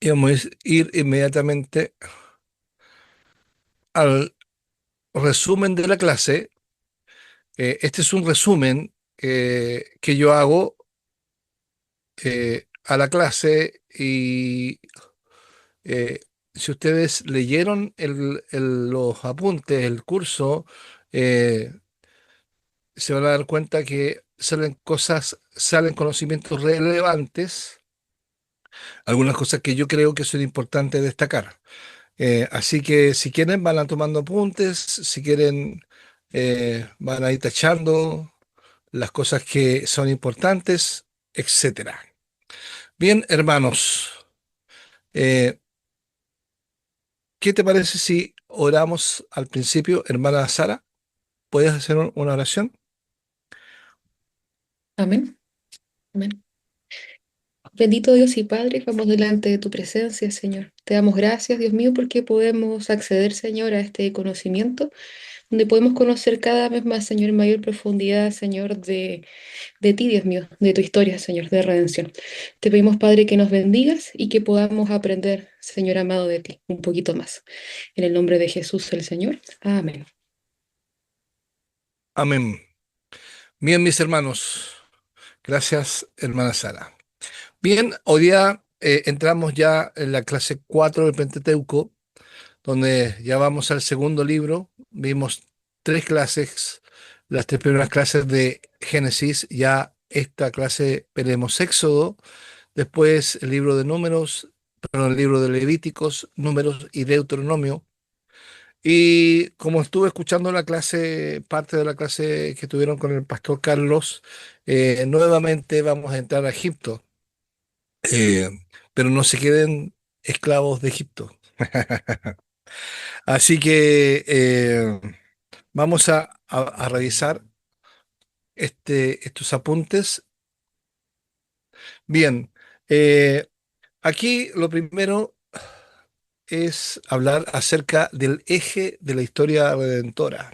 Y vamos a ir inmediatamente al resumen de la clase. Este es un resumen que yo hago a la clase y eh, si ustedes leyeron los apuntes, el curso, eh, se van a dar cuenta que salen cosas, salen conocimientos relevantes, algunas cosas que yo creo que son importantes destacar. Así que si quieren van a tomando apuntes, si quieren van a ir tachando las cosas que son importantes, etcétera. Bien, hermanos, eh, ¿qué te parece si oramos al principio, hermana Sara? ¿Puedes hacer una oración? Amén. Amén. Bendito Dios y Padre, vamos delante de tu presencia, Señor. Te damos gracias, Dios mío, porque podemos acceder, Señor, a este conocimiento, donde podemos conocer cada vez más, Señor, en mayor profundidad, Señor, de ti, Dios mío, de tu historia, Señor, de redención. Te pedimos, Padre, que nos bendigas y que podamos aprender, Señor amado, de ti un poquito más. En el nombre de Jesús, el Señor. Amén. Amén. Bien, mis hermanos. Gracias, hermana Sara. Bien, hoy día entramos ya en la clase 4 del Pentateuco, donde ya vamos al segundo libro. Vimos tres clases, las tres primeras clases de Génesis, ya esta clase veremos Éxodo, después el libro de Números, perdón, el libro de Levíticos, Números y Deuteronomio. Y como estuve escuchando la clase, parte de la clase que tuvieron con el pastor Carlos, nuevamente vamos a entrar a Egipto. Eh, pero no se queden esclavos de Egipto. Así que vamos a revisar estos apuntes. Bien, eh, aquí lo primero es hablar acerca del eje de la historia redentora.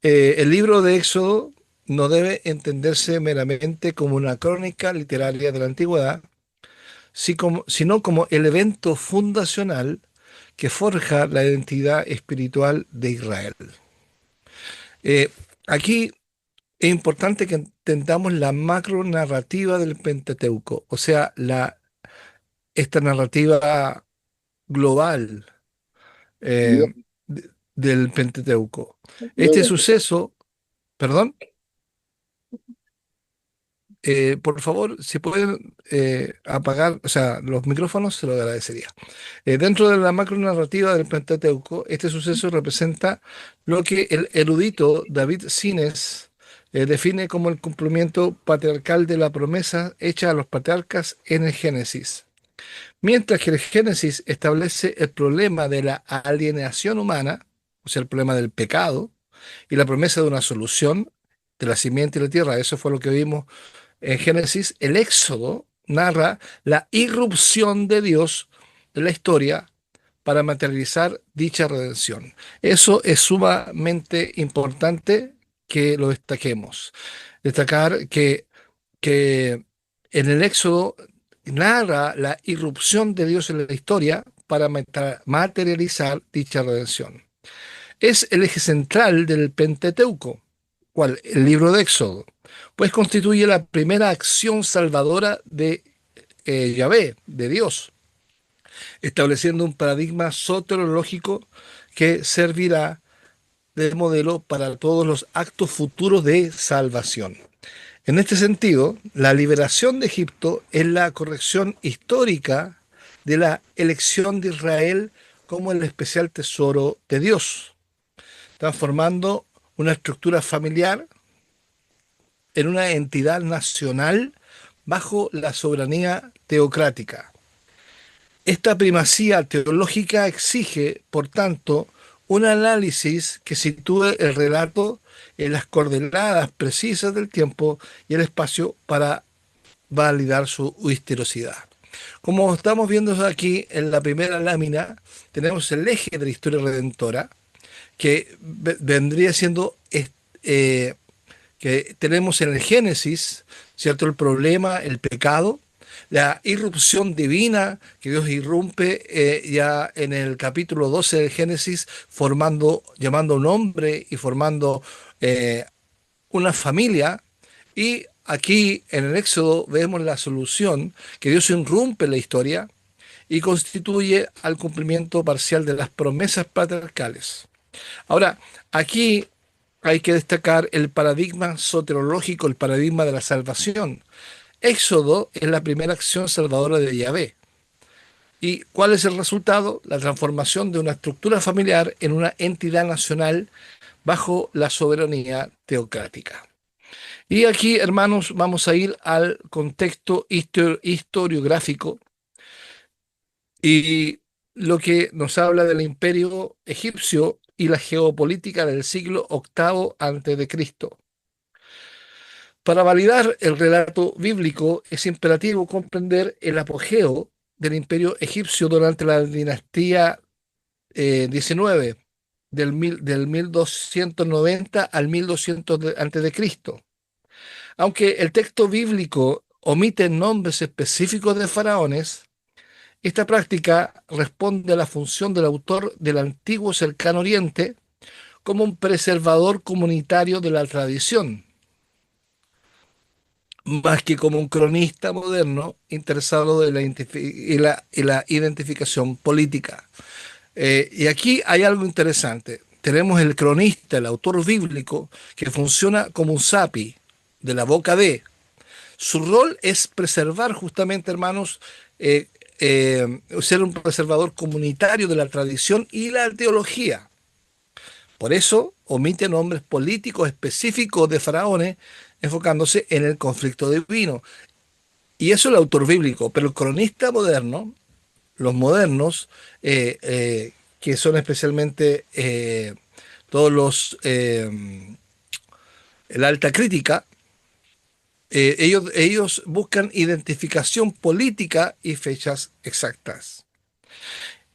El libro de Éxodo no debe entenderse meramente como una crónica literaria de la antigüedad, sino como el evento fundacional que forja la identidad espiritual de Israel. Eh, Aquí es importante que entendamos la macro narrativa del Pentateuco, o sea, esta narrativa global del Pentateuco. Este suceso, perdón, por favor, si pueden apagar, o sea, los micrófonos, se lo agradecería. Dentro de la macronarrativa del Pentateuco, este suceso representa lo que el erudito David Sines define como el cumplimiento patriarcal de la promesa hecha a los patriarcas en el Génesis. Mientras que el Génesis establece el problema de la alienación humana, o sea, el problema del pecado, y la promesa de una solución de la simiente y la tierra, eso fue lo que vimos en Génesis. El Éxodo narra la irrupción de Dios en la historia para materializar dicha redención. Eso es sumamente importante que lo destaquemos. Destacar que en el Éxodo narra la irrupción de Dios en la historia para materializar dicha redención. Es el eje central del Pentateuco, cual el libro de Éxodo, pues constituye la primera acción salvadora de Yahvé, de Dios, estableciendo un paradigma soteriológico que servirá de modelo para todos los actos futuros de salvación. En este sentido, la liberación de Egipto es la corrección histórica de la elección de Israel como el especial tesoro de Dios, transformando una estructura familiar en una entidad nacional bajo la soberanía teocrática. Esta primacía teológica exige, por tanto, un análisis que sitúe el relato en las coordenadas precisas del tiempo y el espacio para validar su historicidad. Como estamos viendo aquí en la primera lámina, tenemos el eje de la historia redentora, que vendría siendo que tenemos en el Génesis, ¿cierto? El problema, el pecado, la irrupción divina que Dios irrumpe ya en el capítulo 12 del Génesis, llamando a un hombre y formando eh, una familia. Y aquí en el Éxodo vemos la solución, que Dios irrumpe la historia y constituye al cumplimiento parcial de las promesas patriarcales. Ahora, aquí hay que destacar el paradigma soteriológico, el paradigma de la salvación. Éxodo es la primera acción salvadora de Yahvé. ¿Y cuál es el resultado? La transformación de una estructura familiar en una entidad nacional bajo la soberanía teocrática. Y aquí, hermanos, vamos a ir al contexto historiográfico y lo que nos habla del imperio egipcio y la geopolítica del siglo VIII antes de Cristo. Para validar el relato bíblico es imperativo comprender el apogeo del imperio egipcio durante la dinastía 19, del 1290 al 1200 antes de Cristo. Aunque el texto bíblico omite nombres específicos de faraones, esta práctica responde a la función del autor del antiguo cercano oriente como un preservador comunitario de la tradición, más que como un cronista moderno interesado en la identificación política. Y aquí hay algo interesante. Tenemos el cronista, el autor bíblico, que funciona como un sapi de la boca de. Su rol es preservar justamente, hermanos, ser un preservador comunitario de la tradición y la teología. Por eso omite nombres políticos específicos de faraones, enfocándose en el conflicto divino. Y eso es el autor bíblico, pero el cronista moderno, los modernos, que son especialmente todos la alta crítica, ellos buscan identificación política y fechas exactas.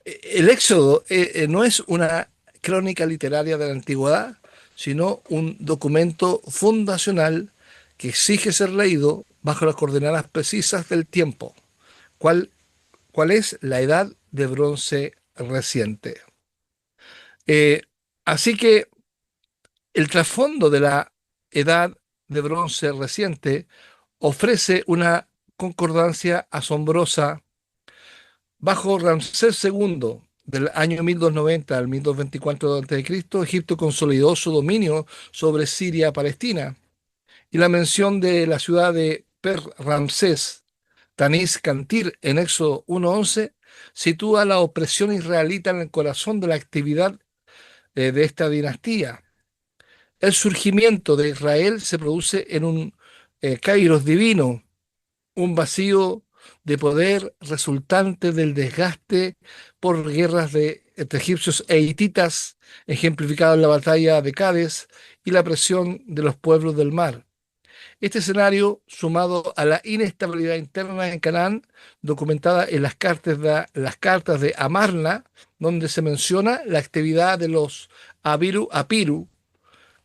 El Éxodo no es una crónica literaria de la antigüedad, sino un documento fundacional que exige ser leído bajo las coordenadas precisas del tiempo. ¿Cuál, cuál es la edad de bronce reciente? Eh, Así que el trasfondo de la edad de bronce reciente ofrece una concordancia asombrosa. Bajo Ramsés II, del año 1290 al 1224 a.C., Egipto consolidó su dominio sobre Siria-Palestina, y la mención de la ciudad de Per-Ramsés, Tanis Cantir, en Éxodo 1:11, sitúa la opresión israelita en el corazón de la actividad de esta dinastía. El surgimiento de Israel se produce en un kairos divino, un vacío de poder resultante del desgaste por guerras entre egipcios e hititas, ejemplificado en la batalla de Cádiz, y la presión de los pueblos del mar. Este escenario, sumado a la inestabilidad interna en Canaán, documentada en las cartas de Amarna, donde se menciona la actividad de los Apiru,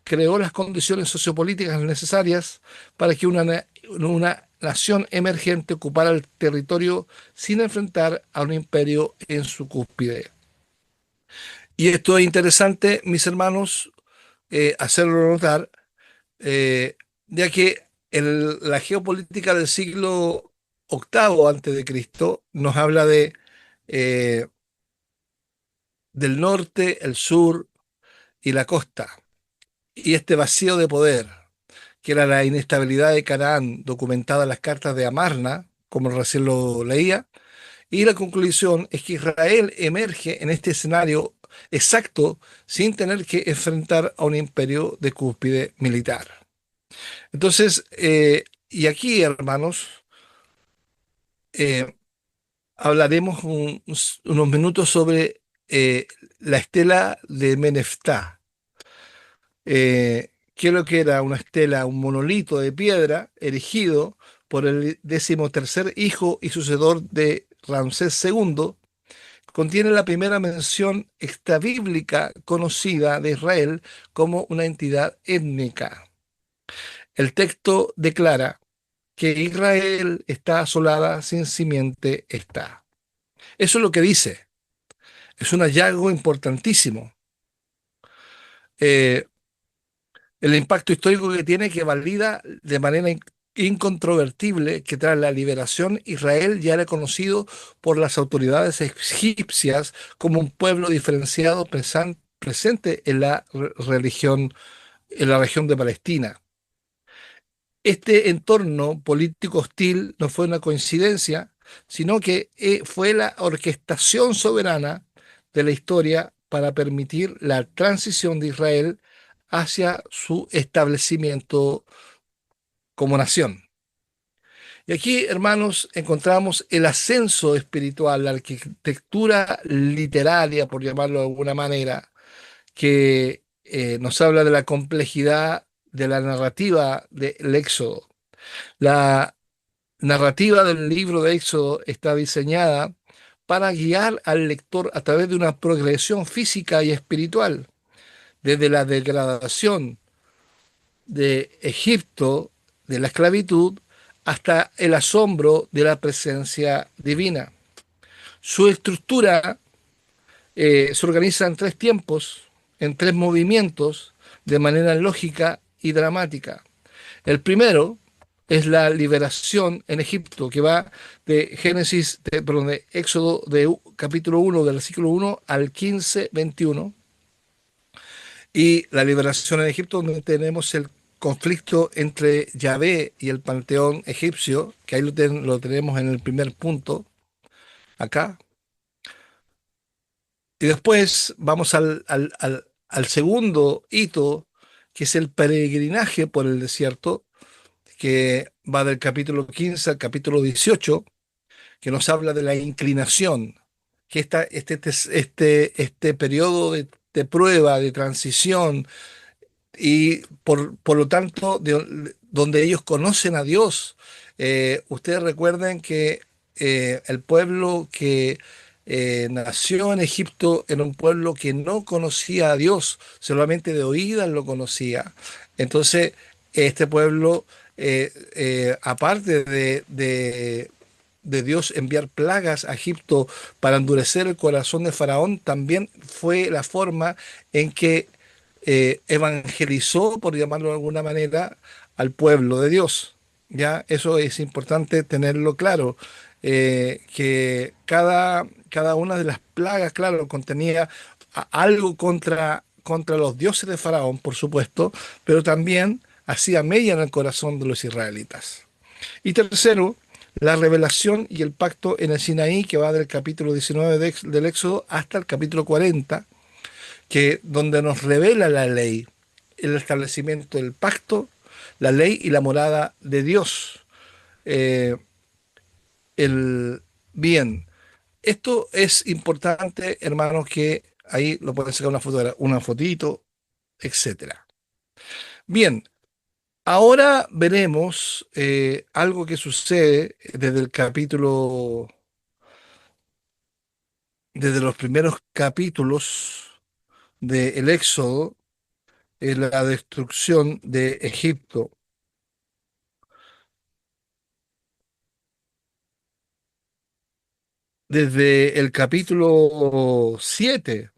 creó las condiciones sociopolíticas necesarias para que una nación emergente ocupara el territorio sin enfrentar a un imperio en su cúspide. Y esto es interesante, mis hermanos, hacerlo notar, eh, ya que la geopolítica del siglo VIII antes de Cristo nos habla eh, del norte, el sur y la costa, y este vacío de poder, que era la inestabilidad de Canaán documentada en las cartas de Amarna, como recién lo leía, y la conclusión es que Israel emerge en este escenario exacto sin tener que enfrentar a un imperio de cúspide militar. Entonces, y aquí, hermanos, eh, hablaremos unos minutos sobre la estela de Meneftá. Que lo que era una estela, un monolito de piedra erigido por el 13º hijo y sucedor de Ramsés II, contiene la primera mención extrabíblica conocida de Israel como una entidad étnica. El texto declara: que Israel está asolada, sin simiente está. Eso es lo que dice. Es un hallazgo importantísimo. Eh, el impacto histórico que tiene, que valida de manera incontrovertible que tras la liberación Israel ya era conocido por las autoridades egipcias como un pueblo diferenciado presente en la religión, en la región de Palestina. Este entorno político hostil no fue una coincidencia, sino que fue la orquestación soberana de la historia para permitir la transición de Israel hacia su establecimiento como nación. Y aquí, hermanos, encontramos el ascenso espiritual, la arquitectura literaria, por llamarlo de alguna manera, que nos habla de la complejidad de la narrativa del Éxodo. La narrativa del libro de Éxodo está diseñada para guiar al lector a través de una progresión física y espiritual, desde la degradación de Egipto, de la esclavitud, hasta el asombro de la presencia divina. Su estructura se organiza en tres tiempos, en tres movimientos, de manera lógica y dramática. El primero es la liberación en Egipto, que va de perdón, de Éxodo capítulo 1, del versículo 1 al 15, 21. Y la liberación en Egipto, donde tenemos el conflicto entre Yahvé y el panteón egipcio, que ahí lo tenemos en el primer punto, acá. Y después vamos al segundo hito, que es el peregrinaje por el desierto, que va del capítulo 15 al capítulo 18, que nos habla de la inclinación, que este periodo de prueba, de transición, y por lo tanto, donde ellos conocen a Dios. Ustedes recuerden que el pueblo que nació en Egipto era un pueblo que no conocía a Dios, solamente de oídas lo conocía. Entonces, este pueblo, aparte de Dios enviar plagas a Egipto para endurecer el corazón de Faraón, también fue la forma en que evangelizó, por llamarlo de alguna manera, al pueblo de Dios. Ya, eso es importante tenerlo claro, que cada una de las plagas, claro, contenía algo contra los dioses de Faraón, por supuesto, pero también hacía mella en el corazón de los israelitas. Y tercero, la revelación y el pacto en el Sinaí, que va del capítulo 19 del Éxodo hasta el capítulo 40, que donde nos revela la ley, el establecimiento del pacto, la ley y la morada de Dios. Eh, el bien. Esto es importante, hermanos, que ahí lo pueden sacar una fotito, etcétera. Bien, ahora veremos algo que sucede desde los primeros capítulos del Éxodo, en la destrucción de Egipto. Desde el capítulo 7,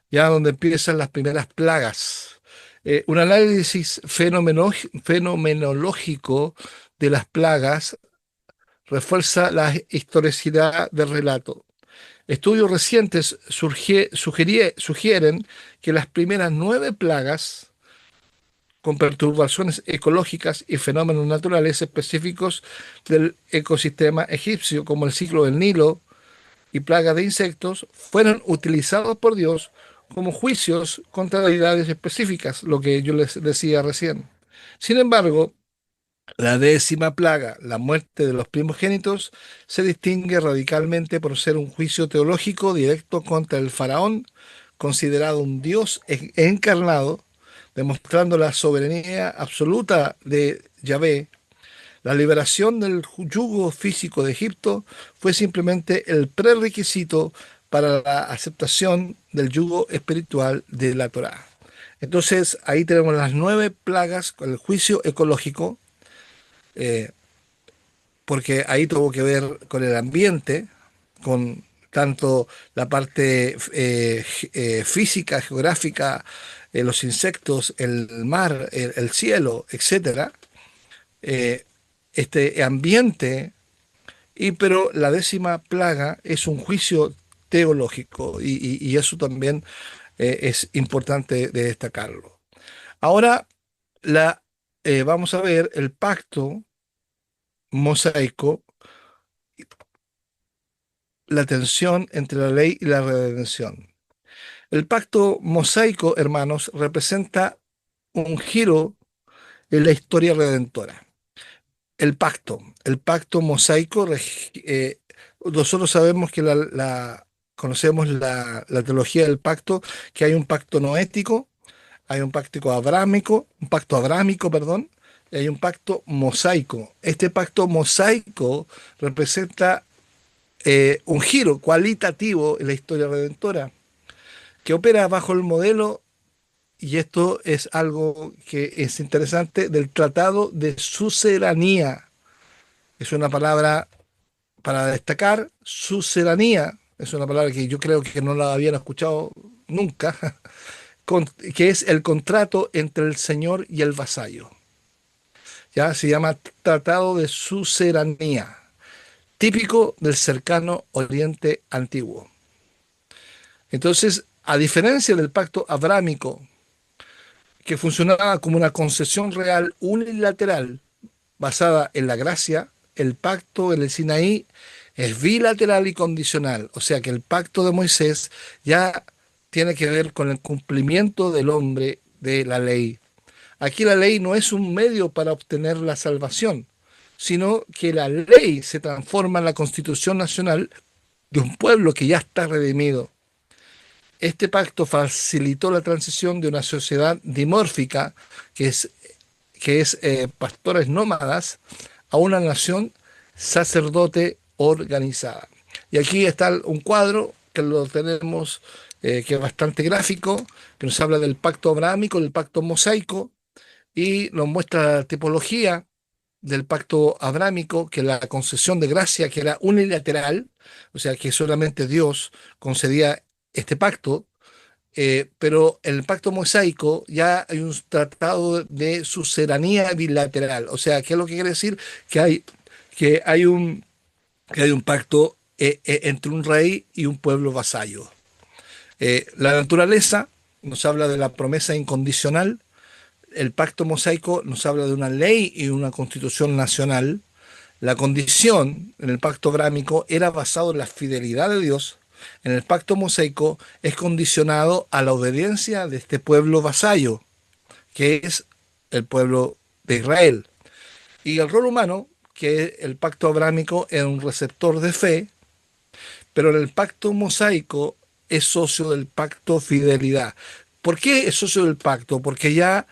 ya donde empiezan las primeras plagas. Un análisis fenomenológico de las plagas refuerza la historicidad del relato. Estudios recientes sugieren que las primeras 9 plagas, con perturbaciones ecológicas y fenómenos naturales específicos del ecosistema egipcio, como el ciclo del Nilo y plagas de insectos, fueron utilizados por Dios como juicios contra deidades específicas, lo que yo les decía recién. Sin embargo, la 10ª plaga, la muerte de los primogénitos, se distingue radicalmente por ser un juicio teológico directo contra el faraón, considerado un dios encarnado, demostrando la soberanía absoluta de Yahvé. La liberación del yugo físico de Egipto fue simplemente el prerequisito para la aceptación del yugo espiritual de la Torá. Entonces, ahí tenemos las 9 plagas con el juicio ecológico, eh, porque ahí tuvo que ver con el ambiente, con tanto la parte física, geográfica, los insectos, el mar, el cielo, etcétera. eh, este ambiente, pero la 10ª plaga es un juicio teológico y eso también es importante de destacarlo. Ahora vamos a ver el pacto mosaico, la tensión entre la ley y la redención. El pacto mosaico, hermanos, representa un giro en la historia redentora. El pacto mosaico, nosotros sabemos que conocemos la teología del pacto, que hay un pacto noético, hay un pacto abrámico, perdón, y hay un pacto mosaico. Este pacto mosaico representa un giro cualitativo en la historia redentora, que opera bajo el modelo, y esto es algo que es interesante, del Tratado de Suceranía. Es una palabra para destacar, sucedanía, es una palabra que yo creo que no la habían escuchado nunca, que es el contrato entre el señor y el vasallo. Ya se llama Tratado de Sucedanía, típico del cercano Oriente Antiguo. Entonces, a diferencia del pacto abrámico, que funcionaba como una concesión real unilateral basada en la gracia, el pacto en el Sinaí es bilateral y condicional. O sea que el pacto de Moisés ya tiene que ver con el cumplimiento del hombre de la ley. Aquí la ley no es un medio para obtener la salvación, sino que la ley se transforma en la constitución nacional de un pueblo que ya está redimido. Este pacto facilitó la transición de una sociedad dimórfica, que es pastores nómadas, a una nación sacerdote organizada. Y aquí está un cuadro que lo tenemos, que es bastante gráfico, que nos habla del pacto abrahámico, del pacto mosaico, y nos muestra la tipología del pacto abrahámico, que la concesión de gracia, que era unilateral, o sea que solamente Dios concedía este pacto, pero en el pacto mosaico ya hay un tratado de sucedanía bilateral. O sea, ¿qué es lo que quiere decir? Que hay, que hay un, que hay un pacto entre un rey y un pueblo vasallo. La naturaleza nos habla de la promesa incondicional. El pacto mosaico nos habla de una ley y una constitución nacional. La condición en el pacto abrámico era basado en la fidelidad de Dios. En el pacto mosaico es condicionado a la obediencia de este pueblo vasallo, que es el pueblo de Israel. Y el rol humano, que el pacto abrámico es un receptor de fe, pero en el pacto mosaico es socio del pacto fidelidad. ¿Por qué es socio del pacto? Porque ya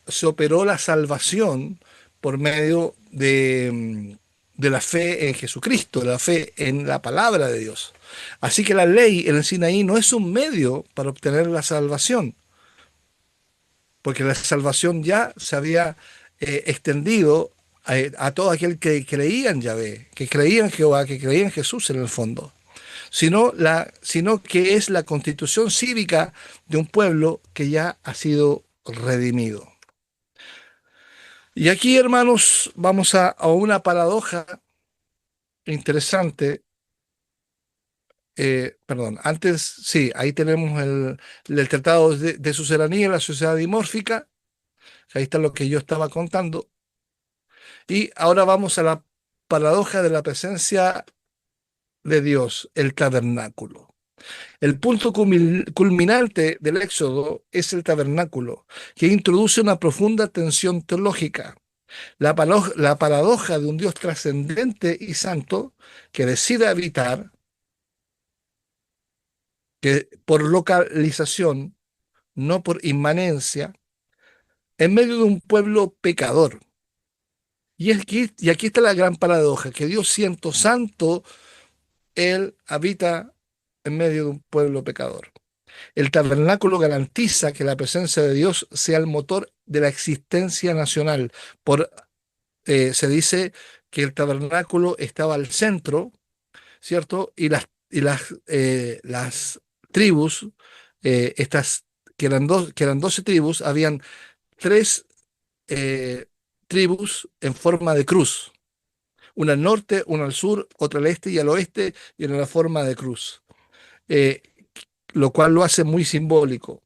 se operó la salvación por medio de la fe en Jesucristo, de la fe en la palabra de Dios. Así que la ley en el Sinaí no es un medio para obtener la salvación, porque la salvación ya se había extendido a todo aquel que creía en Yahvé, que creía en Jehová, que creía en Jesús en el fondo, sino que es la constitución cívica de un pueblo que ya ha sido redimido. Y aquí, hermanos, vamos a una paradoja interesante. Perdón, antes, sí, ahí tenemos el tratado de sucedanía, la sociedad dimórfica. Ahí está lo que yo estaba contando. Y ahora vamos a la paradoja de la presencia de Dios, el tabernáculo. El punto culminante del Éxodo es el tabernáculo, que introduce una profunda tensión teológica. La paradoja de un Dios trascendente y santo que decide habitar, que por localización, no por inmanencia, en medio de un pueblo pecador. Y aquí está la gran paradoja, que Dios siendo santo, Él habita en medio de un pueblo pecador. El tabernáculo garantiza que la presencia de Dios sea el motor de la existencia nacional. Se dice que el tabernáculo estaba al centro, ¿cierto? Y las tribus, estas que eran 12 tribus, habían tres tribus en forma de cruz. Una al norte, una al sur, otra al este y al oeste, y en la forma de cruz. Eh, lo cual lo hace muy simbólico.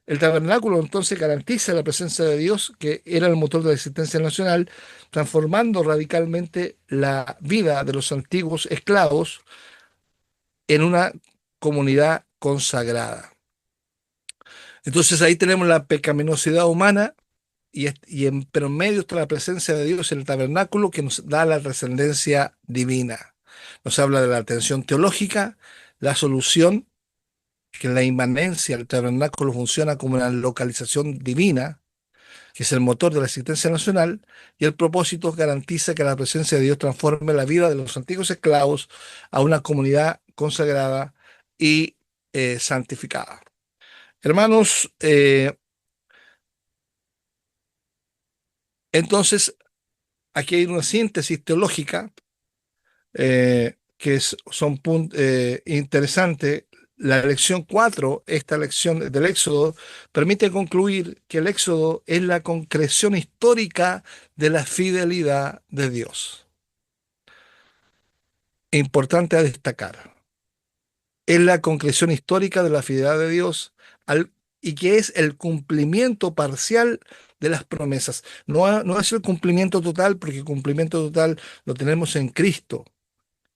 El tabernáculo entonces garantiza la presencia de Dios, que era el motor de la existencia nacional, transformando radicalmente la vida de los antiguos esclavos en una comunidad consagrada. Entonces ahí tenemos la pecaminosidad humana pero en medio está la presencia de Dios en el tabernáculo que nos da la trascendencia divina. Nos habla de la tensión teológica, la solución, que en la inmanencia del tabernáculo funciona como una localización divina, que es el motor de la existencia nacional, y el propósito garantiza que la presencia de Dios transforme la vida de los antiguos esclavos a una comunidad consagrada y santificada. Hermanos, entonces aquí hay una síntesis teológica son interesantes. La lección 4, esta lección del Éxodo, permite concluir que el Éxodo es la concreción histórica de la fidelidad de Dios. Importante a destacar. Es la concreción histórica de la fidelidad de Dios y que es el cumplimiento parcial de las promesas. No es el cumplimiento total, porque el cumplimiento total lo tenemos en Cristo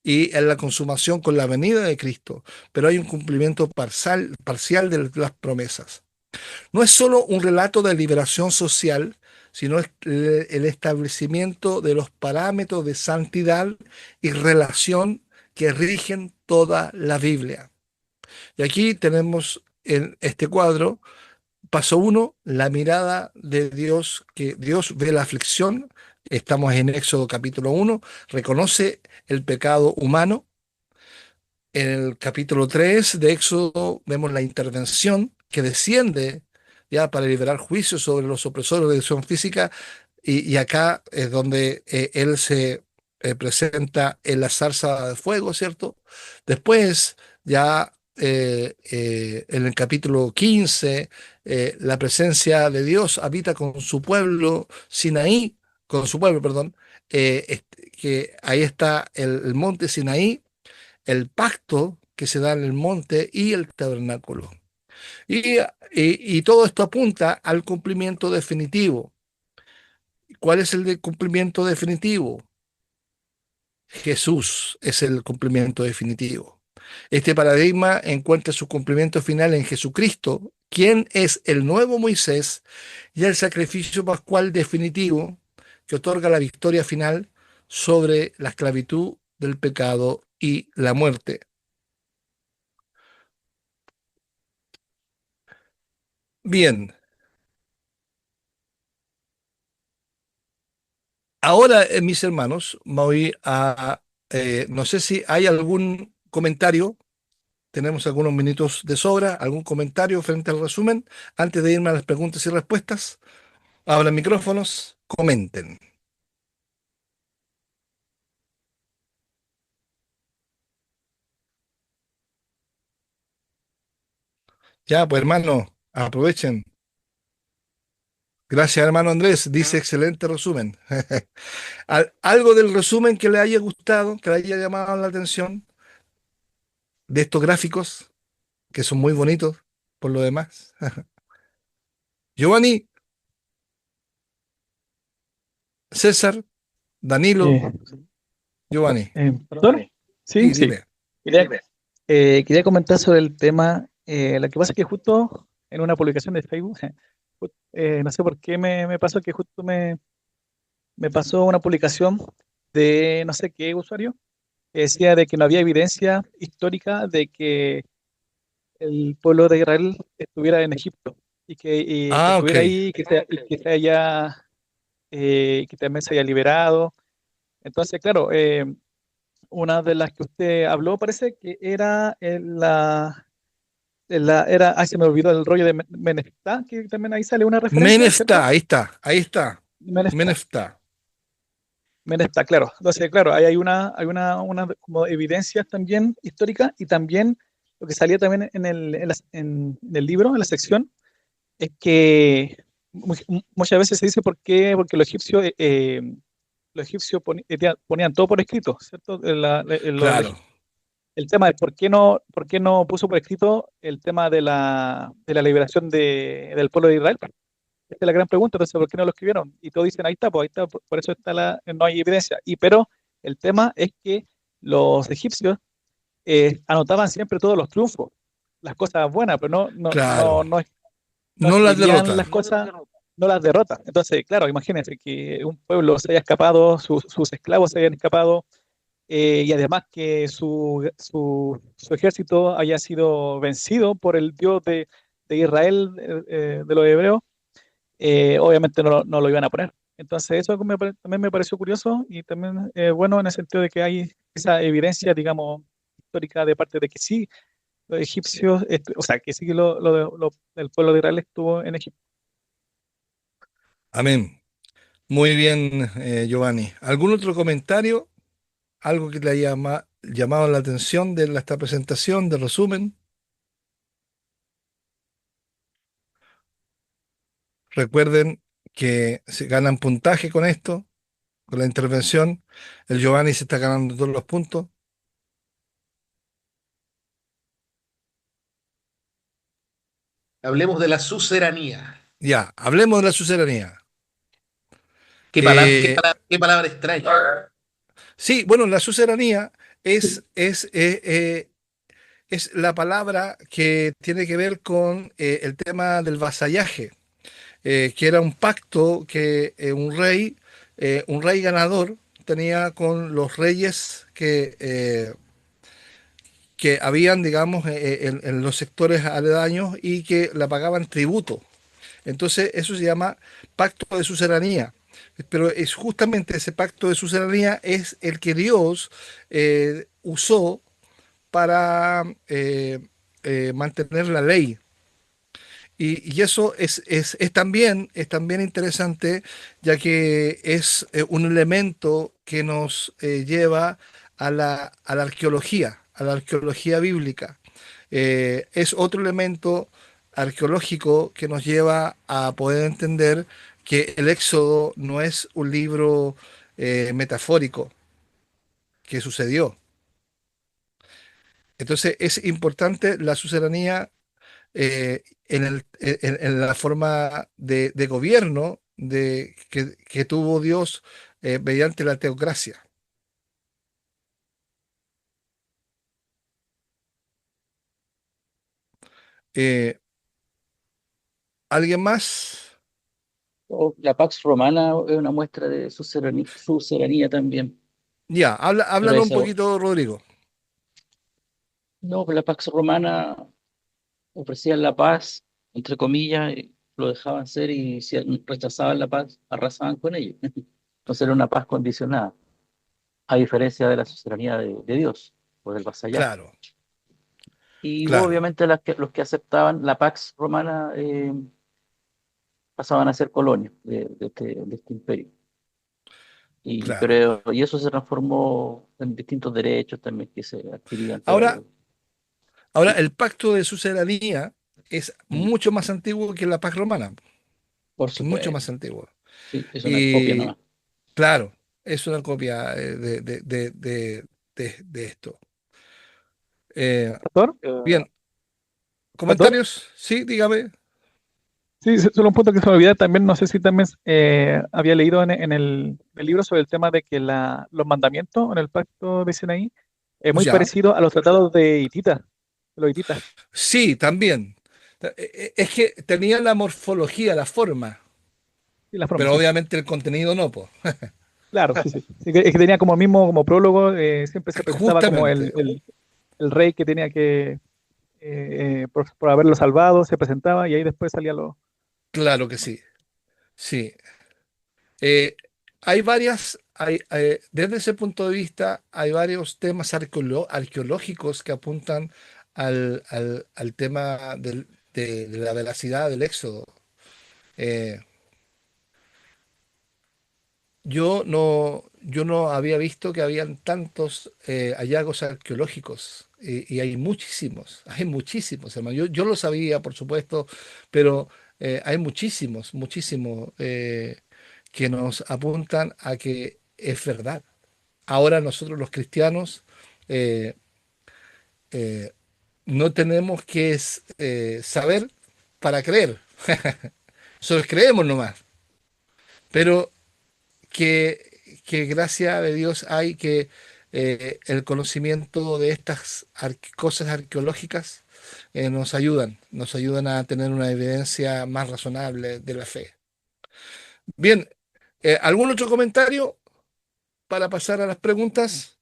y en la consumación con la venida de Cristo, pero hay un cumplimiento parcial de las promesas. No es solo un relato de liberación social, sino es el establecimiento de los parámetros de santidad y relación que rigen toda la Biblia. Y aquí tenemos en este cuadro, paso 1, la mirada de Dios, que Dios ve la aflicción. Estamos en Éxodo capítulo 1, reconoce el pecado humano. En el capítulo 3 de Éxodo vemos la intervención que desciende ya para liberar juicio sobre los opresores de educación física, y acá es donde él se presenta en la zarza de fuego, ¿cierto? Después, ya en el capítulo 15, la presencia de Dios habita con su pueblo Sinaí, con su pueblo, perdón, que ahí está el monte Sinaí, el pacto que se da en el monte y el tabernáculo. Y todo esto apunta al cumplimiento definitivo. ¿Cuál es cumplimiento definitivo? Jesús es el cumplimiento definitivo. Este paradigma encuentra su cumplimiento final en Jesucristo, quien es el nuevo Moisés y el sacrificio pascual definitivo que otorga la victoria final sobre la esclavitud del pecado y la muerte. Bien, ahora, mis hermanos, voy a, no sé si hay algún comentario, tenemos algunos minutos de sobra, algún comentario frente al resumen, antes de irme a las preguntas y respuestas. Abran micrófonos, comenten. Ya, pues hermano, aprovechen. Gracias, hermano Andrés, dice excelente resumen. ¿Algo del resumen que le haya gustado, que le haya llamado la atención de estos gráficos, que son muy bonitos por lo demás? Giovanni, César, Danilo, Eh, Giovanni. ¿Perdón? Sí, Sí, sí. dime. Quería, quería comentar sobre el tema. Lo que pasa es que justo en una publicación de Facebook, no sé por qué me pasó que justo me pasó una publicación de no sé qué usuario que decía de que no había evidencia histórica de que el pueblo de Israel estuviera en Egipto y que Ah, ok. estuviera ahí que también se haya liberado. Entonces, claro, una de las que usted habló parece que era se me olvidó el rollo de Menefta, que también ahí sale una referencia, ¿cierto? Menefta, ahí está, ahí está. Menefta. Menefta. Menos está claro. Entonces, claro, ahí hay una como evidencias también históricas y también lo que salía también en el libro, en la sección, es que muchas veces se dice por qué, porque los egipcios ponían todo por escrito, ¿cierto? Claro, El tema es por qué no puso por escrito el tema de la liberación del pueblo de Israel. Esta es la gran pregunta, entonces, ¿por qué no lo escribieron? Y todos dicen, ahí está, pues ahí está, por eso no hay evidencia. Pero el tema es que los egipcios anotaban siempre todos los triunfos, las cosas buenas, pero claro. no No las escribían derrotas. las cosas, no las derrotas. Entonces, claro, imagínense que un pueblo se haya escapado, sus esclavos se hayan escapado, y además que su ejército haya sido vencido por el Dios de Israel, de los hebreos. Obviamente no lo iban a poner. Entonces, eso también me pareció curioso y también bueno en el sentido de que hay esa evidencia, digamos, histórica de parte de que sí, los egipcios, o sea, que sí que el pueblo de Israel estuvo en Egipto. Amén. Muy bien, Giovanni. ¿Algún otro comentario? ¿Algo que le haya llamado la atención de esta presentación, de resumen? Recuerden que se ganan puntaje con esto, con la intervención. El Giovanni se está ganando todos los puntos. Hablemos de la suceranía. Ya, hablemos de la suceranía. ¿Qué palabra, qué Eh, palabra, qué palabra extraña? sí, bueno, la suceranía es la palabra que tiene que ver con el tema del vasallaje, que era un pacto que un rey ganador tenía con los reyes que habían, digamos, en los sectores aledaños y que la pagaban tributo. Entonces, eso se llama pacto de suceranía. Pero es justamente ese pacto de suceranía es el que Dios usó para mantener la ley. Y eso es también interesante, ya que es un elemento que nos lleva a la arqueología bíblica. Es otro elemento arqueológico que nos lleva a poder entender que el Éxodo no es un libro metafórico que sucedió. Entonces es importante la suceranía en la forma de gobierno que tuvo Dios mediante la teocracia. Eh, ¿Alguien más? La Pax Romana es una muestra de su también. Ya, Pero háblanos un eso, poquito, Rodrigo. no, pues la Pax Romana ofrecían la paz, entre comillas, y lo dejaban ser y si rechazaban la paz, arrasaban con ellos. Entonces era una paz condicionada, a diferencia de la soberanía de Dios o del vasallaje. Claro, Y claro, obviamente los que aceptaban la Pax Romana pasaban a ser colonias de este imperio. claro. Y eso se transformó en distintos derechos también que se adquirían. Ahora, ahora, Sí, el pacto de sucedanía es mm, mucho más antiguo que la paz romana, por mucho más supuesto. antiguo. Sí, es una copia Y nomás. claro, es una copia de esto. Eh, ¿Pastor? bien, ¿Pastor? comentarios, sí, dígame. Sí, solo un punto que se me olvida también, no sé si también había leído en el libro sobre el tema de que los mandamientos en el pacto de Sinaí es muy Ya. parecido a los tratados de Hitita, de los hititas, Sí, también. Es que tenía la morfología, la forma, y la forma, pero sí. Sí. obviamente el contenido no, pues. Claro, sí, sí. Sí, es que tenía como mismo, como prólogo, siempre se presentaba como Justamente, el rey que tenía que, por haberlo salvado, se presentaba y ahí después salía lo... claro que sí. Sí. Eh, desde ese punto de vista, hay varios temas arqueológicos que apuntan al tema de la veracidad del Éxodo. Eh, yo yo no había visto que habían tantos hallazgos arqueológicos y hay muchísimos, hermano. Yo lo sabía, por supuesto, pero hay muchísimos, muchísimos que nos apuntan a que es verdad. Ahora nosotros los cristianos eh, eh, no tenemos que saber para creer, solo creemos nomás, pero que gracias de Dios hay que el conocimiento de estas cosas arqueológicas nos ayudan a tener una evidencia más razonable de la fe. Bien, ¿algún otro comentario para pasar a las preguntas?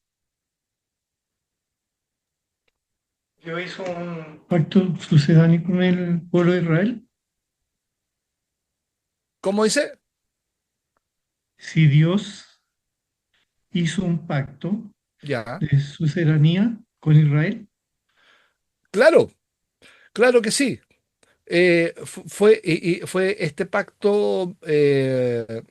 Dios hizo un pacto sucedáneo con el pueblo de Israel. ¿Cómo dice? Si Dios hizo un pacto Ya, de sucedanía con Israel, claro, claro que sí. Y fue este pacto que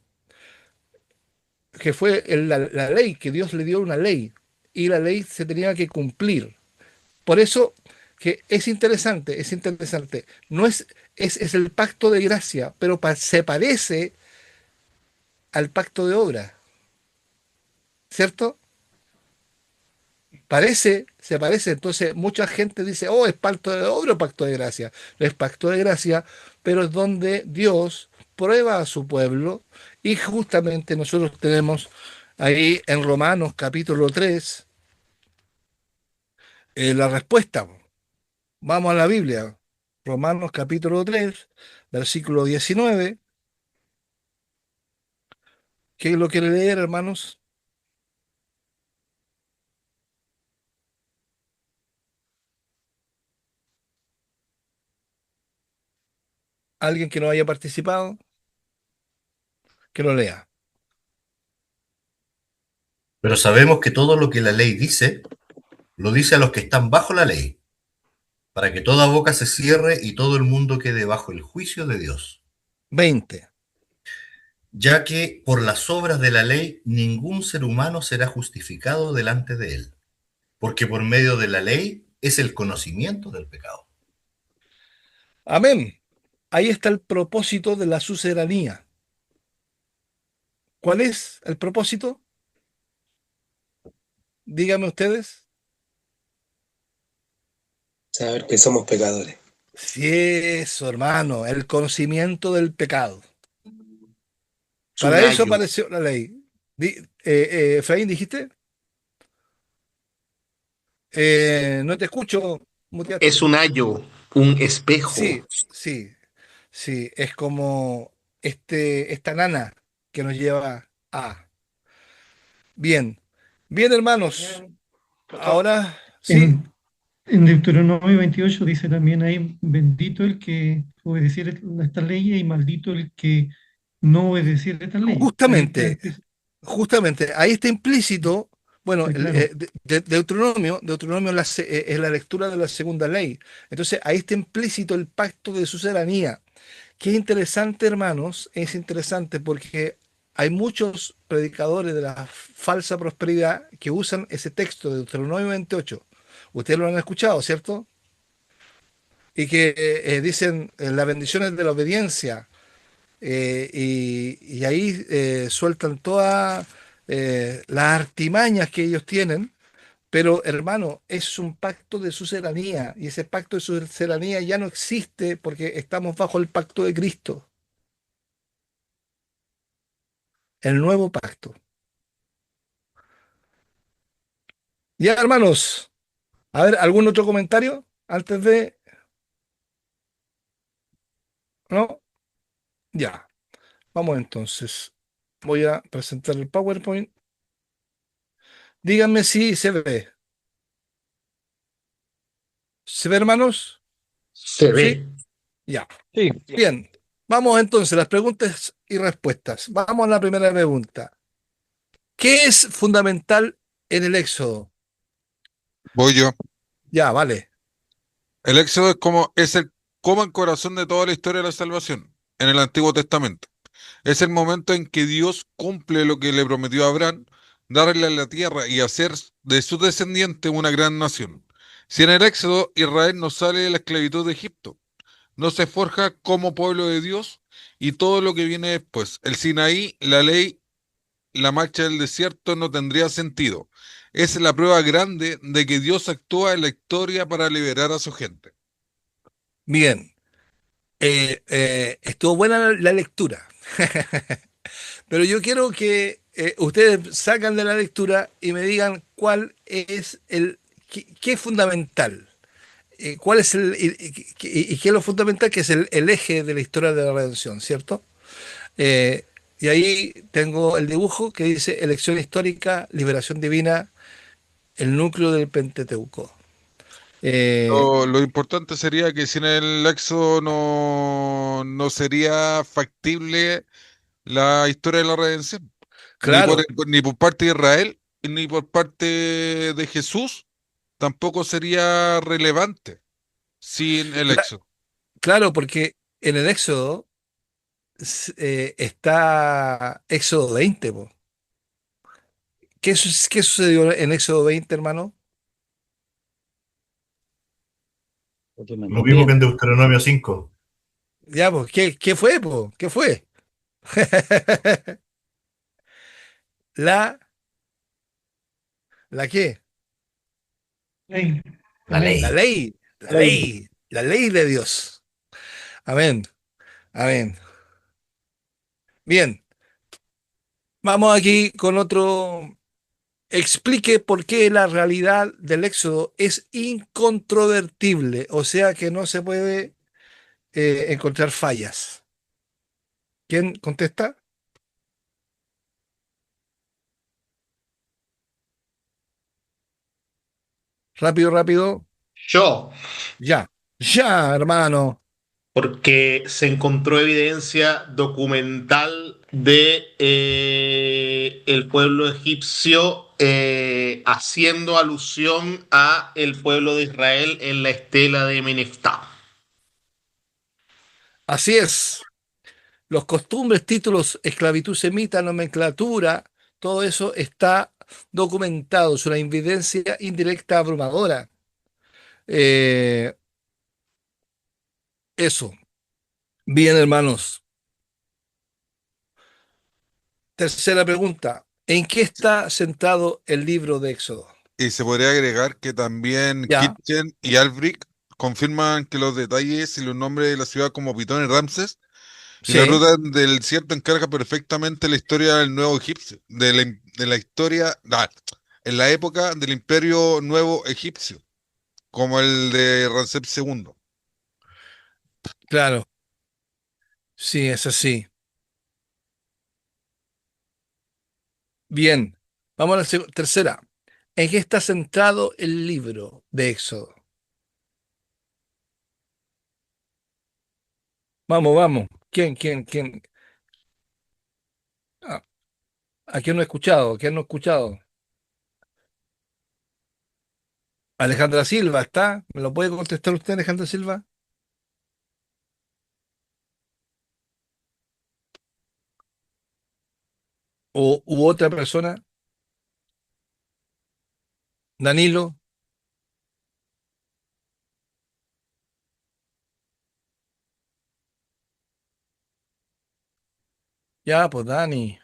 fue la ley, que Dios le dio una ley y la ley se tenía que cumplir. Por eso que es interesante, es interesante. No es el pacto de gracia, pero se parece al pacto de obra, ¿cierto? Se parece. Entonces mucha gente dice, oh, es pacto de obra o pacto de gracia. No es pacto de gracia, pero es donde Dios prueba a su pueblo y justamente nosotros tenemos ahí en Romanos capítulo 3 la respuesta. Vamos a la Biblia. Romanos capítulo 3 versículo 19. ¿Quién lo quiere leer, hermanos? ¿Alguien que no haya participado? Que lo lea. Pero sabemos que todo lo que la ley dice, lo dice a los que están bajo la ley, para que toda boca se cierre y todo el mundo quede bajo el juicio de Dios. 20. Ya que por las obras de la ley ningún ser humano será justificado delante de él, porque por medio de la ley es el conocimiento del pecado. Amén. Ahí está el propósito de la sucedanía. ¿Cuál es el propósito? Díganme ustedes. Saber que somos pecadores. Sí, eso, hermano, el conocimiento del pecado. Para eso Tsunayo. apareció la ley. Efraín, ¿dijiste? No te escucho, Es muteaste. un ayo, un espejo. Sí, sí, sí, es como esta nana que nos lleva a. Bien, bien, hermanos. pastor, Ahora sí, en, en Deuteronomio 28 dice también ahí, bendito el que obedeciere estas leyes y maldito el que no obedeciere estas leyes. Ahí justamente, justamente, ahí está implícito, bueno, está claro. Deuteronomio es la lectura de la segunda ley. Entonces, ahí está implícito el pacto de sucedanía. Que es interesante, hermanos, es interesante porque hay muchos predicadores de la falsa prosperidad que usan ese texto de Deuteronomio 28. Ustedes lo han escuchado, ¿cierto? Y que dicen las bendiciones de la obediencia y ahí sueltan todas las artimañas que ellos tienen, pero hermano, es un pacto de sucedanía y ese pacto de sucedanía ya no existe porque estamos bajo el pacto de Cristo, el nuevo pacto. Ya, hermanos, a ver, ¿algún otro comentario antes de... ¿No? Ya, vamos entonces. Voy a presentar el PowerPoint. Díganme si se ve. ¿Se ve, hermanos? Se ¿Sí? ve. Ya. Sí, Bien. Vamos entonces, las preguntas y respuestas. Vamos a la primera pregunta. ¿Qué es fundamental en el Éxodo? Voy yo. Ya, vale. El Éxodo es el coma en corazón de toda la historia de la salvación en el Antiguo Testamento. Es el momento en que Dios cumple lo que le prometió a Abraham darle la tierra y hacer de sus descendientes una gran nación. Si en el Éxodo Israel no sale de la esclavitud de Egipto, no se forja como pueblo de Dios y todo lo que viene después, el Sinaí, la ley, la marcha del desierto no tendría sentido. Es la prueba grande de que Dios actúa en la historia para liberar a su gente. Bien, estuvo buena la lectura, pero yo quiero que ustedes sacan de la lectura y me digan cuál es qué es fundamental, cuál es y qué es lo fundamental, que es el eje de la historia de la redención, ¿cierto? Eh, y ahí tengo el dibujo que dice elección histórica, liberación divina, el núcleo del Pentateuco. Lo importante sería que sin el Éxodo no sería factible la historia de la redención, Claro, ni por parte de Israel, ni por parte de Jesús, tampoco sería relevante sin el cla- Éxodo. claro, porque en el Éxodo está Éxodo 20, po. ¿Qué sucedió en Éxodo 20, hermano? Otro me Lo mismo que envié. en Deuteronomio 5. Ya, pues, ¿qué fue, po? ¿Qué fue? La, ¿La qué? Ley, la La La ley. ley. ley, Ley. la ley de Dios. Amén, amén. Bien, vamos aquí con otro. Explique por qué la realidad del Éxodo es incontrovertible, o sea que no se puede encontrar fallas. ¿Quién contesta? Rápido, rápido. Yo, Ya, ya, hermano. porque se encontró evidencia documental de el pueblo egipcio haciendo alusión a el pueblo de Israel en la estela de Meneftá. Así es. Los costumbres, títulos, esclavitud semita, nomenclatura, todo eso está documentado. Es una evidencia indirecta abrumadora. Eh, Eso. Bien, hermanos. Tercera pregunta. ¿En qué está centrado el libro de Éxodo? Y se podría agregar que también Ya, Kitchen y Albrecht confirman que los detalles y los nombres de la ciudad como Pitón y Ramses y la sí, ruta del desierto encarga perfectamente la historia del nuevo egipcio, de la historia, en la época del imperio nuevo egipcio, como el de Ramsés II. claro. Sí, es así. Bien. Vamos a la tercera. ¿En qué está centrado el libro de Éxodo? Vamos, vamos. ¿Quién? Ah, ¿a quién no he escuchado? ¿Quién no ha escuchado? Alejandra Silva, ¿está? ¿Me lo puede contestar usted, Alejandra Silva? ¿O u otra persona? ¿Danilo? Ya, pues Dani.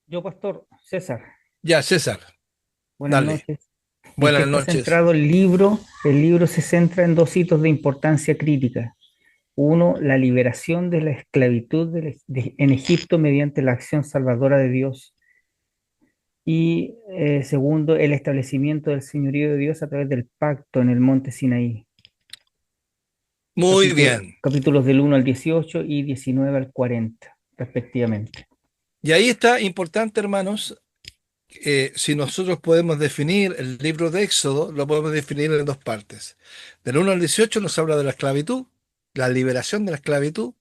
Yo, Pastor César, Ya, César, buenas dale. noches. ¿En qué Buenas está noches. centrado el libro? El libro se centra en dos hitos de importancia crítica. Uno, la liberación de la esclavitud en Egipto mediante la acción salvadora de Dios. Y segundo, el establecimiento del señorío de Dios a través del pacto en el monte Sinaí. Muy bien. Capítulos del 1 al 18 y 19 al 40, respectivamente. Y ahí está importante, hermanos, si nosotros podemos definir el libro de Éxodo, lo podemos definir en dos partes. Del 1 al 18 nos habla de la esclavitud, la liberación de la esclavitud,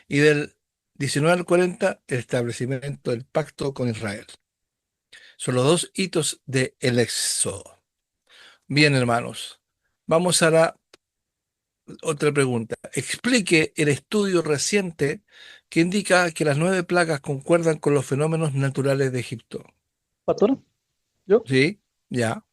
y del 19 al 40, el establecimiento del pacto con Israel. Son los dos hitos del Éxodo. Bien, hermanos, vamos a la otra pregunta. Explique el estudio reciente que indica que las 9 plagas concuerdan con los fenómenos naturales de Egipto. Pastor, yo. Sí, ya.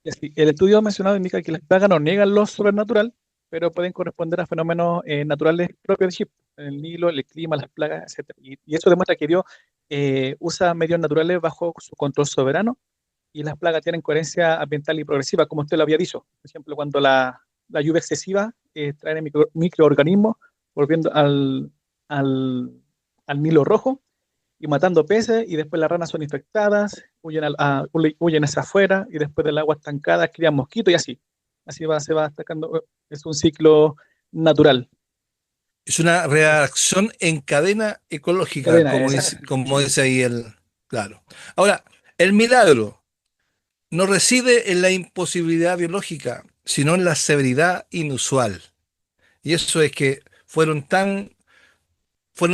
Y así, el estudio mencionado indica que las plagas no niegan lo sobrenatural, pero pueden corresponder a fenómenos naturales propios de Egipto, el Nilo, el clima, las plagas, etcétera. Y eso demuestra que Dios usa medios naturales bajo su control soberano y las plagas tienen coherencia ambiental y progresiva, como usted lo había dicho. Por ejemplo, cuando la lluvia excesiva trae microorganismos volviendo al Nilo rojo y matando peces, y después las ranas son infectadas, huyen hacia afuera, y después del agua estancada crían mosquitos y así. Se va destacando, es un ciclo natural. Es una reacción en cadena ecológica, Cadena, como dice ahí el... Claro. Ahora, el milagro no reside en la imposibilidad biológica, sino en la severidad inusual. Y eso es que fueron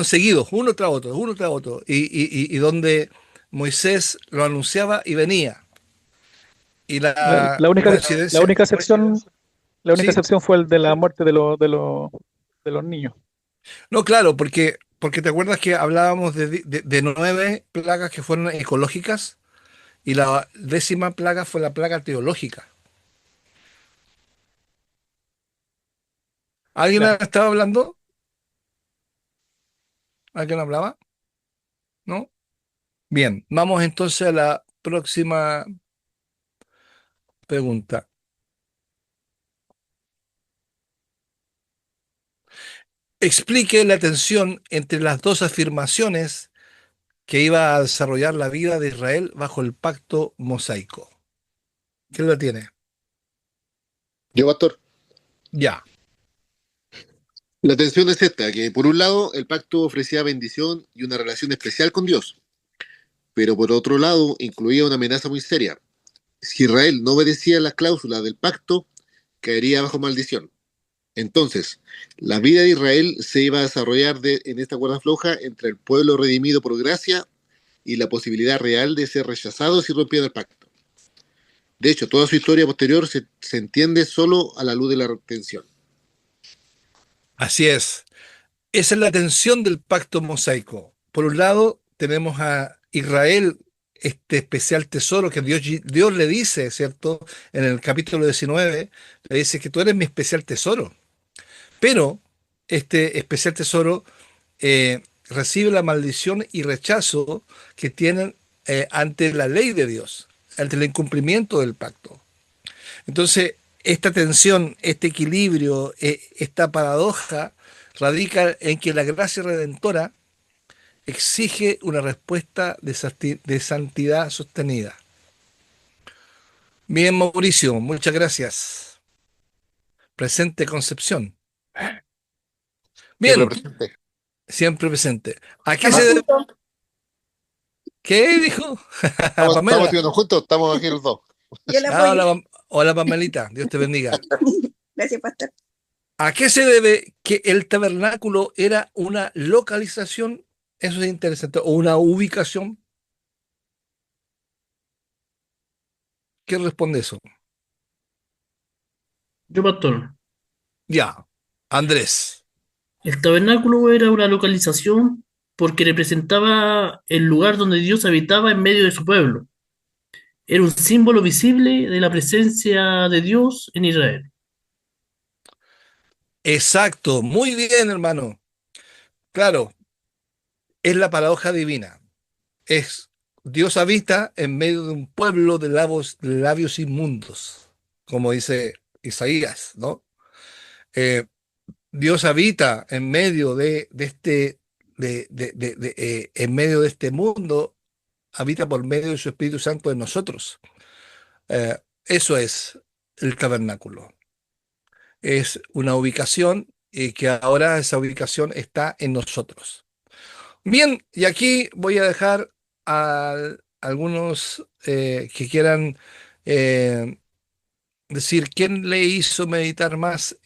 seguidos, uno tras otro, y donde Moisés lo anunciaba y venía. Y La, la la única, la coincidencia, única excepción, la única sí, excepción fue el de la muerte de los niños. no, claro, porque te acuerdas que hablábamos de 9 plagas que fueron ecológicas y la 10ª plaga fue la plaga teológica. ¿Alguien Claro. estaba hablando? ¿Alguien hablaba? ¿No? Bien, vamos entonces a la próxima pregunta. Explique la tensión entre las dos afirmaciones que iba a desarrollar la vida de Israel bajo el pacto mosaico. ¿Quién la tiene? Yo, pastor. Ya. La tensión es esta, que por un lado el pacto ofrecía bendición y una relación especial con Dios, pero por otro lado incluía una amenaza muy seria. Si Israel no obedecía las cláusulas del pacto, caería bajo maldición. Entonces, la vida de Israel se iba a desarrollar en esta cuerda floja entre el pueblo redimido por gracia y la posibilidad real de ser rechazado si rompían el pacto. De hecho, toda su historia posterior se entiende solo a la luz de la retención. Así es. Esa es la tensión del pacto mosaico. Por un lado, tenemos a Israel, este especial tesoro que Dios le dice, ¿cierto? En el capítulo 19, le dice que tú eres mi especial tesoro. Pero este especial tesoro recibe la maldición y rechazo que tienen ante la ley de Dios, ante el incumplimiento del pacto. Entonces, esta tensión, este equilibrio, esta paradoja radica en que la gracia redentora exige una respuesta de santidad sostenida. Bien, Mauricio, muchas gracias. Presente Concepción. Siempre Bien, presente. siempre presente. ¿A qué Estamos se debe? juntos. ¿Qué dijo? Estamos Pamela. estudiando juntos, estamos aquí los dos. Yo le Ah, apoyo. hola, hola, Pamelita, Dios te bendiga. Gracias, pastor. ¿A qué se debe que el tabernáculo era una localización? Eso es interesante. O una ubicación. ¿Qué responde eso? Yo, pastor, Ya, Andrés. el tabernáculo era una localización porque representaba el lugar donde Dios habitaba en medio de su pueblo. Era un símbolo visible de la presencia de Dios en Israel. Exacto, muy bien, hermano. Claro, es la paradoja divina. Es Dios habita en medio de un pueblo de labios inmundos, como dice Isaías, ¿no? Eh, Dios habita en medio de este, en medio de este mundo, habita por medio de su Espíritu Santo en nosotros. Eso es el tabernáculo. Es una ubicación y que ahora esa ubicación está en nosotros. Bien, y aquí voy a dejar a algunos que quieran eh, decir quién le hizo meditar más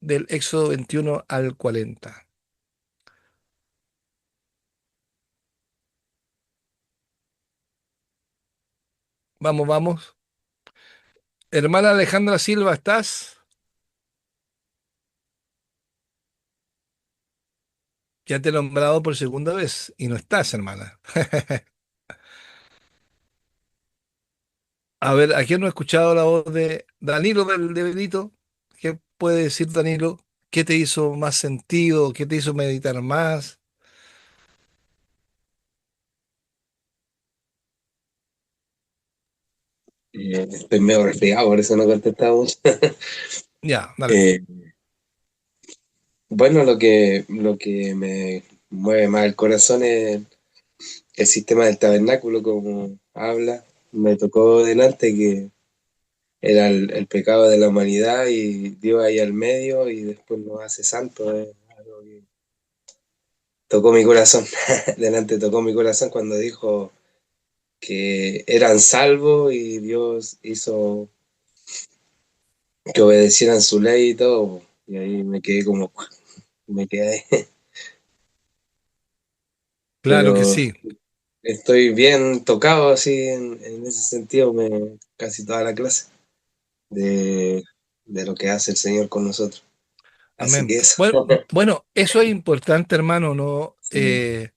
del Éxodo 21 al 40. Vamos, vamos. Hermana Alejandra Silva, ¿estás? Ya te he nombrado por segunda vez y no estás, hermana. A ver, aquí no he escuchado la voz de Danilo de Benito. ¿Qué puede decir Danilo? ¿Qué te hizo más sentido? ¿Qué te hizo meditar más? Estoy medio resfriado, por eso no contestamos. Ya, dale. Eh, bueno, lo que me mueve más el corazón es el sistema del tabernáculo, como habla. Me tocó delante que era el pecado de la humanidad y Dios ahí al medio y después nos hace santos. Es algo que tocó mi corazón. Delante tocó mi corazón cuando dijo que eran salvos y Dios hizo que obedecieran su ley y todo. Y ahí me quedé como, me quedé ahí. Claro que Pero sí. estoy bien tocado así en ese sentido, casi toda la clase, de, de lo que hace el Señor con nosotros. Así Amén. que eso. Bueno, bueno, eso es importante, hermano, ¿no? Sí.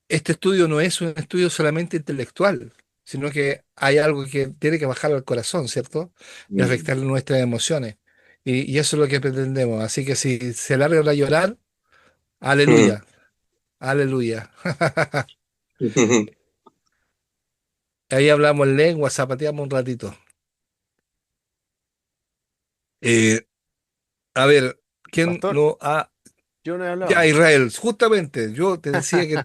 Este estudio no es un estudio solamente intelectual, sino que hay algo que tiene que bajar al corazón, ¿cierto? Y Mm. afectar nuestras emociones. Y eso es lo que pretendemos. Así que si se larga a llorar, aleluya, aleluya. Ahí hablamos en lengua, zapateamos un ratito. Eh, a ver, ¿quién Pastor, no ha... yo no he Ya, hablado. Israel, justamente, yo te decía que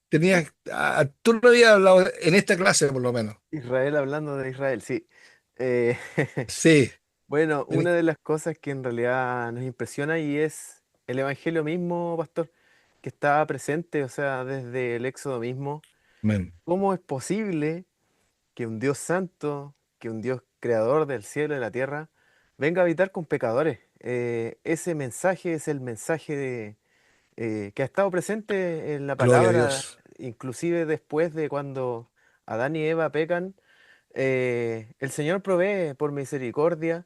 tenías... tú no habías hablado en esta clase, por lo menos. Israel hablando de Israel, sí. Eh, Sí. bueno, tení- una de las cosas que en realidad nos impresiona y es el Evangelio mismo, pastor, que está presente, o sea, desde el Éxodo mismo. Amén. ¿Cómo es posible que un Dios santo, que un Dios creador del cielo y de la tierra, venga a habitar con pecadores? Ese mensaje es el mensaje que ha estado presente en la Gloria a palabra, Dios. inclusive después de cuando Adán y Eva pecan. El Señor provee por misericordia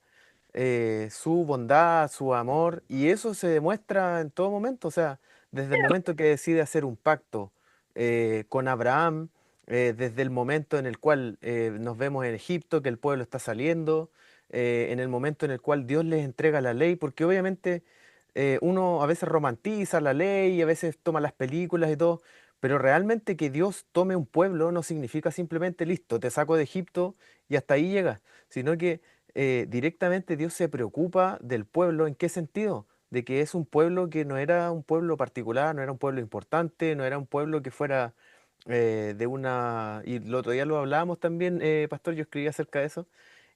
su bondad, su amor, y eso se demuestra en todo momento, o sea, desde el momento que decide hacer un pacto con Abraham, desde el momento en el cual nos vemos en Egipto, que el pueblo está saliendo, en el momento en el cual Dios les entrega la ley, porque obviamente uno a veces romantiza la ley y a veces toma las películas y todo, pero realmente que Dios tome un pueblo no significa simplemente listo, te saco de Egipto y hasta ahí llegas, sino que directamente Dios se preocupa del pueblo. ¿En qué sentido? De que es un pueblo que no era un pueblo particular, no era un pueblo importante, no era un pueblo que fuera de una... Y el otro día lo hablábamos también, Pastor, yo escribí acerca de eso,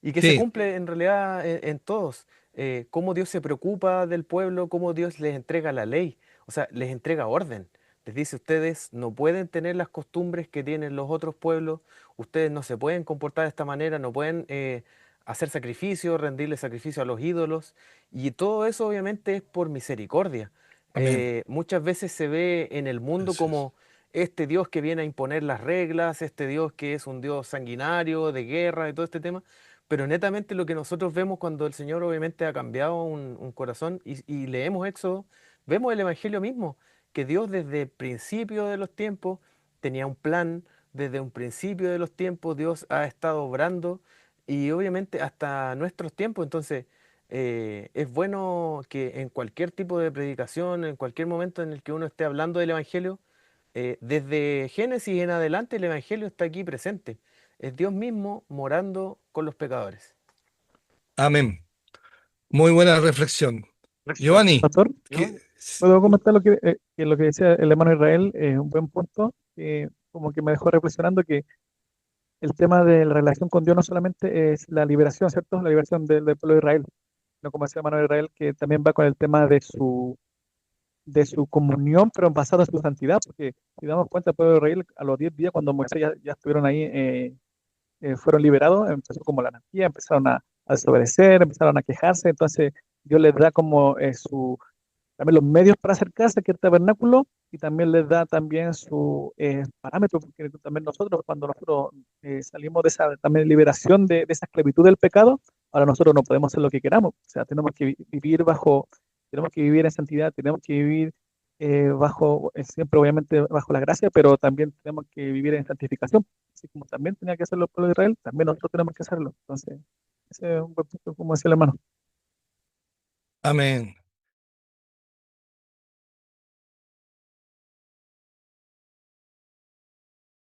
y que se Sí, cumple en realidad en todos. Cómo Dios se preocupa del pueblo, cómo Dios les entrega la ley, o sea, les entrega orden. Les dice, ustedes no pueden tener las costumbres que tienen los otros pueblos, ustedes no se pueden comportar de esta manera, no pueden hacer sacrificio, rendirle sacrificio a los ídolos, y todo eso obviamente es por misericordia. amén. Muchas veces se ve en el mundo Así es. como este Dios que viene a imponer las reglas, este Dios que es un Dios sanguinario, de guerra y todo este tema, pero netamente lo que nosotros vemos cuando el Señor obviamente ha cambiado un corazón y leemos Éxodo, vemos el Evangelio mismo, que Dios desde el principio de los tiempos tenía un plan, desde un principio de los tiempos Dios ha estado obrando y obviamente hasta nuestros tiempos. Entonces, es bueno que en cualquier tipo de predicación, en cualquier momento en el que uno esté hablando del Evangelio, desde Génesis en adelante el Evangelio está aquí presente. Es Dios mismo morando con los pecadores. Amén. Muy buena reflexión. Giovanni, Pastor, que, ¿puedo comentar que lo que decía el hermano Israel? Es un buen punto, como que me dejó reflexionando que el tema de la relación con Dios no solamente es la liberación, ¿cierto? La liberación del pueblo de Israel, no como decía el hermano Israel, que también va con el tema de su comunión, pero basado en su santidad, porque si damos cuenta, el pueblo de Israel a los 10 días, cuando Moisés ya estuvieron ahí, fueron liberados, empezó como la anarquía, empezaron a desobedecer, empezaron a quejarse, entonces Dios les da como también los medios para acercarse aquí al tabernáculo y también les da también su parámetro, porque también nosotros, cuando nosotros salimos de esa también liberación de esa esclavitud del pecado, ahora nosotros no podemos hacer lo que queramos, o sea, tenemos que vivir tenemos que vivir en santidad, tenemos que vivir siempre obviamente bajo la gracia, pero también tenemos que vivir en santificación. Así como también tenía que hacerlo el pueblo de Israel, también nosotros tenemos que hacerlo. Entonces, ese es un buen punto, como decía el hermano. Amén.